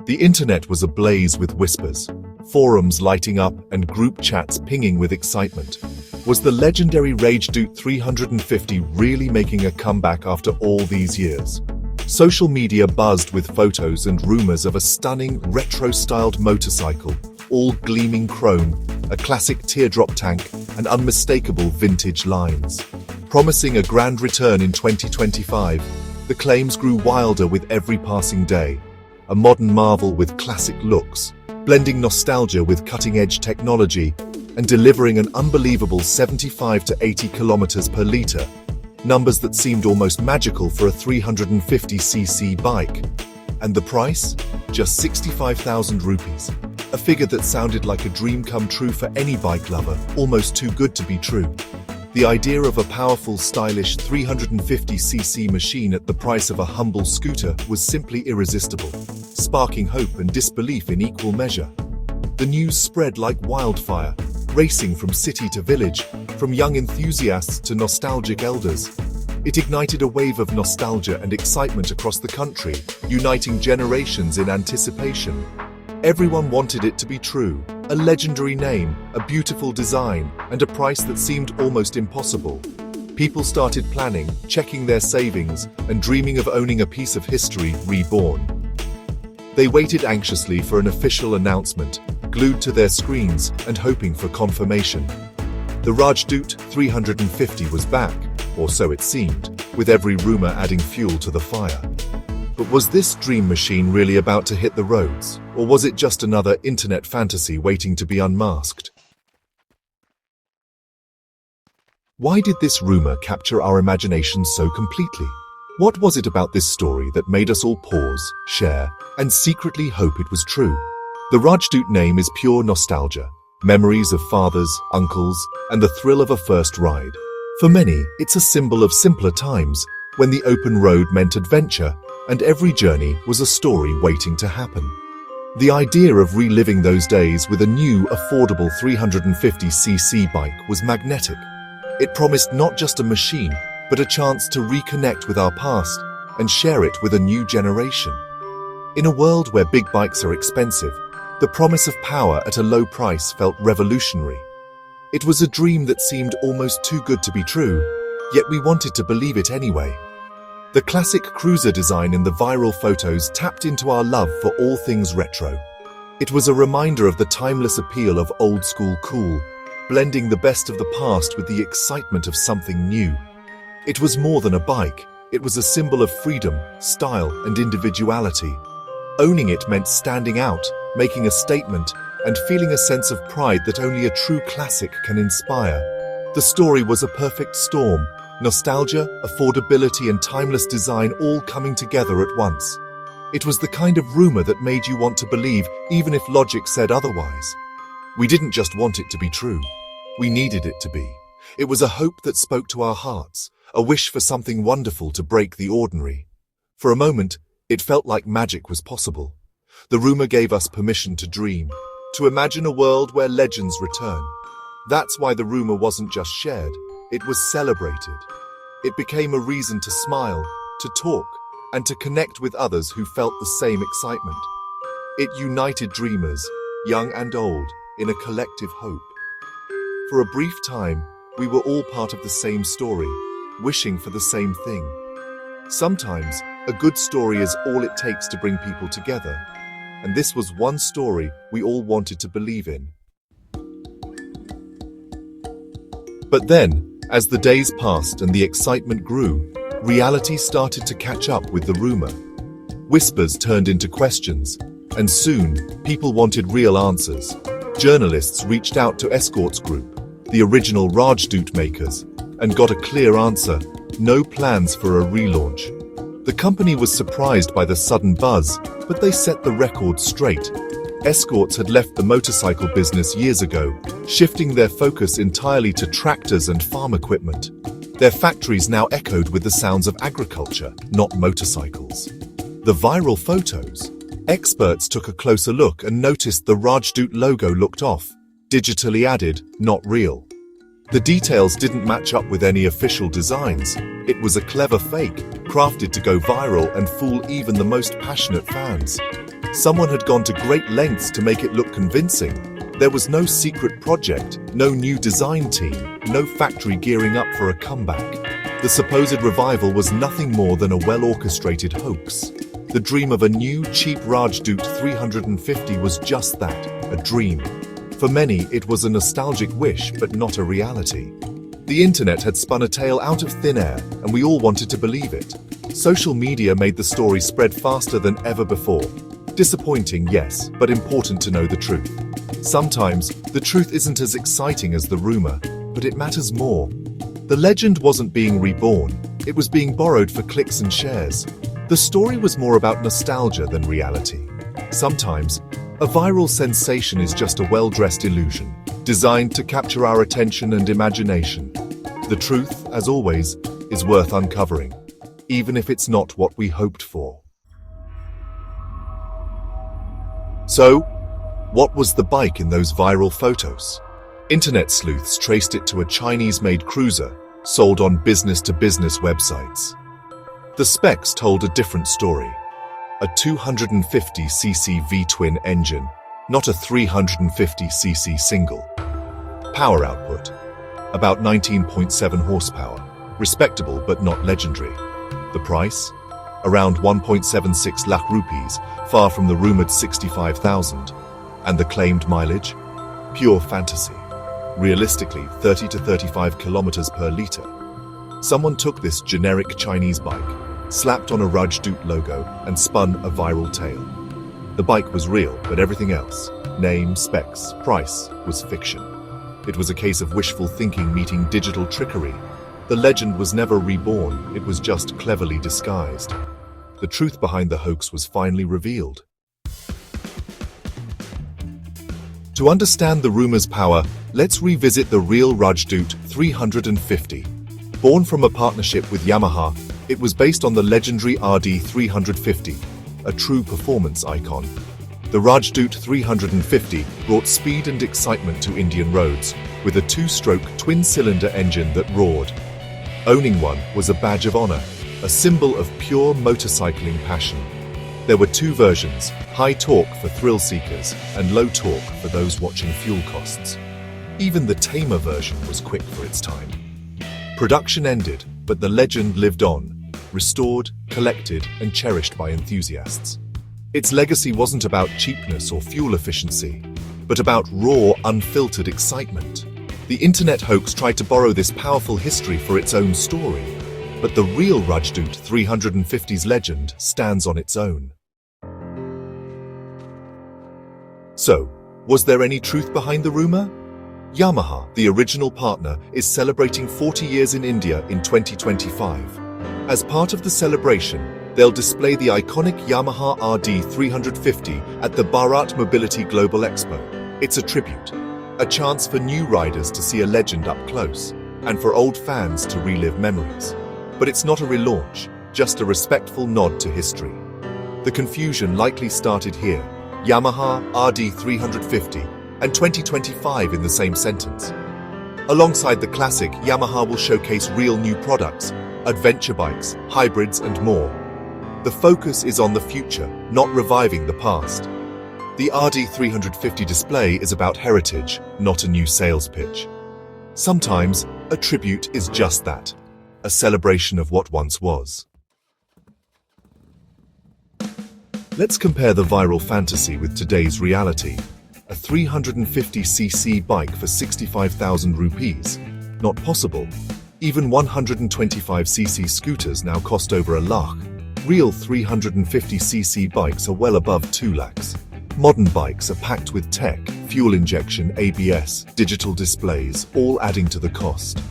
The internet was ablaze with whispers, forums lighting up and group chats pinging with excitement. Was the legendary Rajdoot 350 really making a comeback after all these years? Social media buzzed with photos and rumors of a stunning, retro-styled motorcycle, all gleaming chrome, a classic teardrop tank, and unmistakable vintage lines. Promising a grand return in 2025, the claims grew wilder with every passing day. A modern marvel with classic looks, blending nostalgia with cutting-edge technology, and delivering an unbelievable 75 to 80 kilometers per liter, numbers that seemed almost magical for a 350cc bike. And the price? Just 65,000 rupees. A figure that sounded like a dream come true for any bike lover, almost too good to be true. The idea of a powerful, stylish 350cc machine at the price of a humble scooter was simply irresistible, sparking hope and disbelief in equal measure. The news spread like wildfire, racing from city to village, from young enthusiasts to nostalgic elders. It ignited a wave of nostalgia and excitement across the country, uniting generations in anticipation. Everyone wanted it to be true. A legendary name, a beautiful design, and a price that seemed almost impossible. People started planning, checking their savings, and dreaming of owning a piece of history reborn. They waited anxiously for an official announcement, glued to their screens and hoping for confirmation. The Rajdoot 350 was back, or so it seemed, with every rumor adding fuel to the fire. But was this dream machine really about to hit the roads, or was it just another internet fantasy waiting to be unmasked? Why did this rumor capture our imagination so completely? What was it about this story that made us all pause, share, and secretly hope it was true? The Rajdoot name is pure nostalgia, memories of fathers, uncles, and the thrill of a first ride. For many, it's a symbol of simpler times, when the open road meant adventure, and every journey was a story waiting to happen. The idea of reliving those days with a new, affordable 350cc bike was magnetic. It promised not just a machine, but a chance to reconnect with our past and share it with a new generation. In a world where big bikes are expensive, the promise of power at a low price felt revolutionary. It was a dream that seemed almost too good to be true, yet we wanted to believe it anyway. The classic cruiser design in the viral photos tapped into our love for all things retro. It was a reminder of the timeless appeal of old-school cool, blending the best of the past with the excitement of something new. It was more than a bike, it was a symbol of freedom, style, and individuality. Owning it meant standing out, making a statement, and feeling a sense of pride that only a true classic can inspire. The story was a perfect storm. Nostalgia, affordability, and timeless design all coming together at once. It was the kind of rumor that made you want to believe, even if logic said otherwise. We didn't just want it to be true. We needed it to be. It was a hope that spoke to our hearts, a wish for something wonderful to break the ordinary. For a moment, it felt like magic was possible. The rumor gave us permission to dream, to imagine a world where legends return. That's why the rumor wasn't just shared. It was celebrated. It became a reason to smile, to talk, and to connect with others who felt the same excitement. It united dreamers, young and old, in a collective hope. For a brief time, we were all part of the same story, wishing for the same thing. Sometimes, a good story is all it takes to bring people together, and this was one story we all wanted to believe in. But then, as the days passed and the excitement grew, reality started to catch up with the rumor. Whispers turned into questions, and soon, people wanted real answers. Journalists reached out to Escorts Group, the original Rajdoot makers, and got a clear answer: no plans for a relaunch. The company was surprised by the sudden buzz, but they set the record straight. Escorts had left the motorcycle business years ago, shifting their focus entirely to tractors and farm equipment. Their factories now echoed with the sounds of agriculture, not motorcycles. The viral photos. Experts took a closer look and noticed the Rajdoot logo looked off, digitally added, not real. The details didn't match up with any official designs. It was a clever fake, crafted to go viral and fool even the most passionate fans. Someone had gone to great lengths to make it look convincing. There was no secret project, no new design team, no factory gearing up for a comeback. The supposed revival was nothing more than a well-orchestrated hoax. The dream of a new, cheap Rajdoot 350 was just that, a dream. For many, it was a nostalgic wish, but not a reality. The internet had spun a tale out of thin air, and we all wanted to believe it. Social media made the story spread faster than ever before. Disappointing, yes, but important to know the truth. Sometimes, the truth isn't as exciting as the rumor, but it matters more. The legend wasn't being reborn, it was being borrowed for clicks and shares. The story was more about nostalgia than reality. Sometimes, a viral sensation is just a well-dressed illusion, designed to capture our attention and imagination. The truth, as always, is worth uncovering, even if it's not what we hoped for. So, what was the bike in those viral photos? Internet sleuths traced it to a Chinese-made cruiser sold on business-to-business websites. The specs told a different story. A 250cc V-twin engine, not a 350cc single. Power output, about 19.7 horsepower, respectable but not legendary. The price? Around 1.76 lakh rupees, far from the rumored 65,000. And the claimed mileage? Pure fantasy. Realistically, 30 to 35 kilometers per liter. Someone took this generic Chinese bike, slapped on a Rajdoot logo, and spun a viral tale. The bike was real, but everything else, name, specs, price, was fiction. It was a case of wishful thinking meeting digital trickery. The legend was never reborn, it was just cleverly disguised. The truth behind the hoax was finally revealed. To understand the rumor's power, let's revisit the real Rajdoot 350. Born from a partnership with Yamaha, it was based on the legendary RD 350, a true performance icon. The Rajdoot 350 brought speed and excitement to Indian roads, with a two-stroke twin-cylinder engine that roared. Owning one was a badge of honor, a symbol of pure motorcycling passion. There were two versions, high torque for thrill seekers and low torque for those watching fuel costs. Even the tamer version was quick for its time. Production ended, but the legend lived on, restored, collected, and cherished by enthusiasts. Its legacy wasn't about cheapness or fuel efficiency, but about raw, unfiltered excitement. The internet hoax tried to borrow this powerful history for its own story, but the real Rajdoot 350's legend stands on its own. So, was there any truth behind the rumor? Yamaha, the original partner, is celebrating 40 years in India in 2025. As part of the celebration, they'll display the iconic Yamaha RD 350 at the Bharat Mobility Global Expo. It's a tribute, a chance for new riders to see a legend up close, and for old fans to relive memories. But it's not a relaunch, just a respectful nod to history. The confusion likely started here, Yamaha RD 350 and 2025 in the same sentence. Alongside the classic, Yamaha will showcase real new products, adventure bikes, hybrids, and more. The focus is on the future, not reviving the past. The RD 350 display is about heritage, not a new sales pitch. Sometimes, a tribute is just that, a celebration of what once was. Let's compare the viral fantasy with today's reality. A 350cc bike for 65,000 rupees. Not possible. Even 125cc scooters now cost over a lakh. Real 350cc bikes are well above 2 lakhs. Modern bikes are packed with tech, fuel injection, ABS, digital displays, all adding to the cost.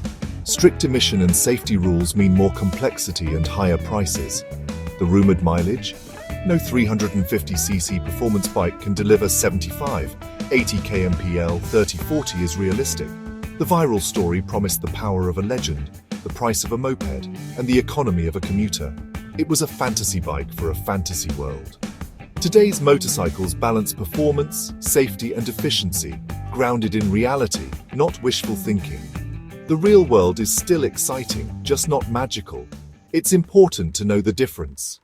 Strict emission and safety rules mean more complexity and higher prices. The rumored mileage? No 350cc performance bike can deliver 75, 80 kmpl, 30-40 is realistic. The viral story promised the power of a legend, the price of a moped, and the economy of a commuter. It was a fantasy bike for a fantasy world. Today's motorcycles balance performance, safety, and efficiency, grounded in reality, not wishful thinking. The real world is still exciting, just not magical. It's important to know the difference.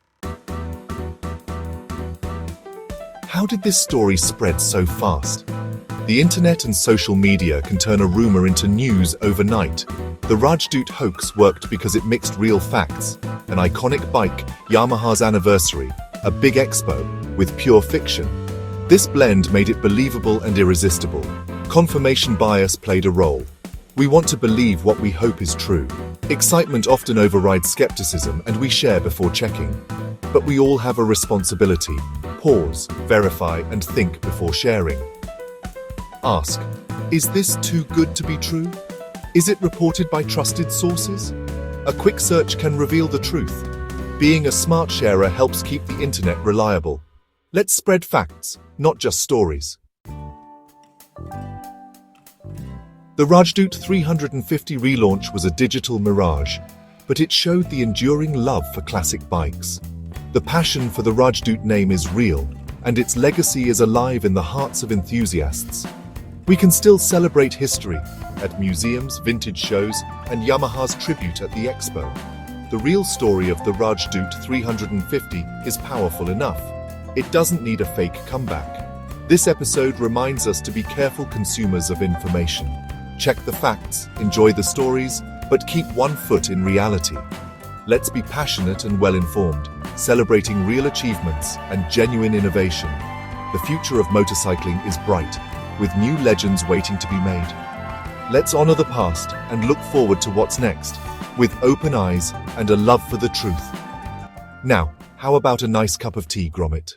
How did this story spread so fast? The internet and social media can turn a rumor into news overnight. The Rajdoot hoax worked because it mixed real facts, an iconic bike, Yamaha's anniversary, a big expo, with pure fiction. This blend made it believable and irresistible. Confirmation bias played a role. We want to believe what we hope is true. Excitement often overrides skepticism, and we share before checking. But we all have a responsibility. Pause, verify, and think before sharing. Ask, is this too good to be true? Is it reported by trusted sources? A quick search can reveal the truth. Being a smart sharer helps keep the internet reliable. Let's spread facts, not just stories. The Rajdoot 350 relaunch was a digital mirage, but it showed the enduring love for classic bikes. The passion for the Rajdoot name is real, and its legacy is alive in the hearts of enthusiasts. We can still celebrate history at museums, vintage shows, and Yamaha's tribute at the expo. The real story of the Rajdoot 350 is powerful enough. It doesn't need a fake comeback. This episode reminds us to be careful consumers of information. Check the facts, enjoy the stories, but keep one foot in reality. Let's be passionate and well-informed, celebrating real achievements and genuine innovation. The future of motorcycling is bright, with new legends waiting to be made. Let's honor the past and look forward to what's next, with open eyes and a love for the truth. Now, how about a nice cup of tea, Gromit?